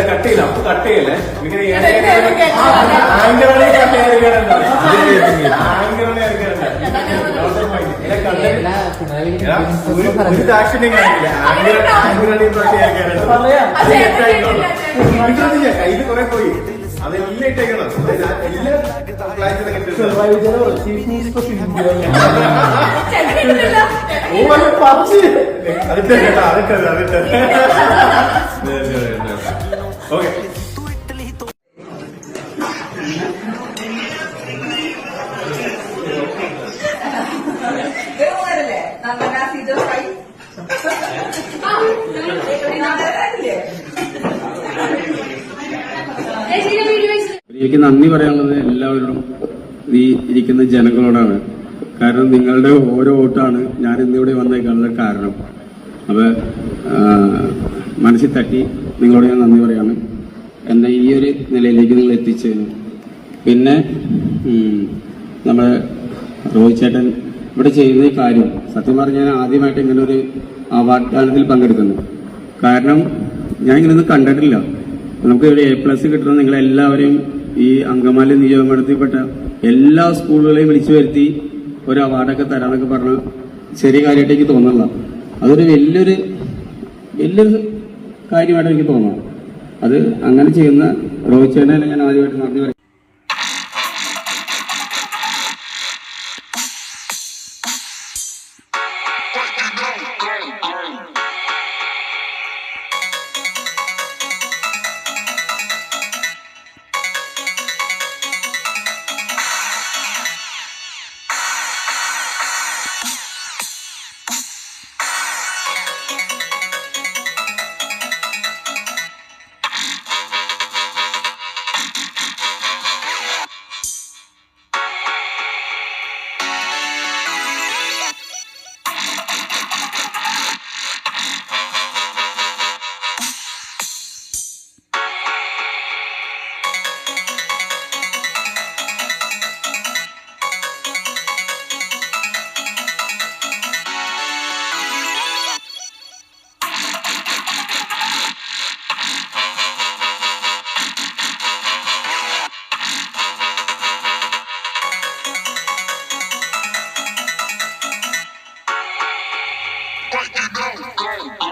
കട്ടിയില്ല അപ്പൊ കട്ടിയല്ലേ ഇങ്ങനെ ഒരു ദാക്ഷിണ്യം കാണില്ല കയ്യിൽ കുറെ പോയി അതെല്ലാം ഇട്ടേക്കണം അതിട്ടേ കേട്ടാ അതിട്ടത് ഓക്കെ എനിക്ക് നന്ദി പറയാനുള്ളത് എല്ലാവരോടും ഈ ഇരിക്കുന്ന ജനങ്ങളോടാണ്. കാരണം നിങ്ങളുടെ ഓരോ വോട്ടാണ് ഞാൻ ഇന്നിവിടെ വന്നേക്കാനുള്ള കാരണം. അപ്പൊ മനസ്സിൽ തട്ടി നിങ്ങളോട് ഞാൻ നന്ദി പറയാണ് എന്നെ ഈ ഒരു നിലയിലേക്ക് നിങ്ങൾ എത്തിച്ചതിന്. പിന്നെ നമ്മുടെ റോഹിത് ചേട്ടൻ ഇവിടെ ചെയ്യുന്ന ഈ കാര്യം സത്യം പറഞ്ഞാൽ ഞാൻ ആദ്യമായിട്ട് ഇങ്ങനെ ഒരു അവാർഡ് ദാനത്തിൽ പങ്കെടുക്കുന്നു. കാരണം ഞാൻ ഇങ്ങനെയൊന്നും കണ്ടിട്ടില്ല. നമുക്ക് ഒരു A+ കിട്ടുന്ന നിങ്ങളെല്ലാവരെയും ഈ അങ്കമാലി നിയോജകമണ്ഡലത്തിൽപ്പെട്ട എല്ലാ സ്കൂളുകളെയും വിളിച്ചു വരുത്തി ഒരു അവാർഡൊക്കെ തരാന്നൊക്കെ പറഞ്ഞ ചെറിയ കാര്യമായിട്ട് എനിക്ക് തോന്നുന്നില്ല. അതൊരു വലിയൊരു കാര്യമായിട്ട് എനിക്ക് തോന്നുന്നു. അത് അങ്ങനെ ചെയ്യുന്ന റോഹിത് ചേട്ടനെ ഞാൻ ആദ്യമായിട്ട് നന്ദി പറയും. Break it down.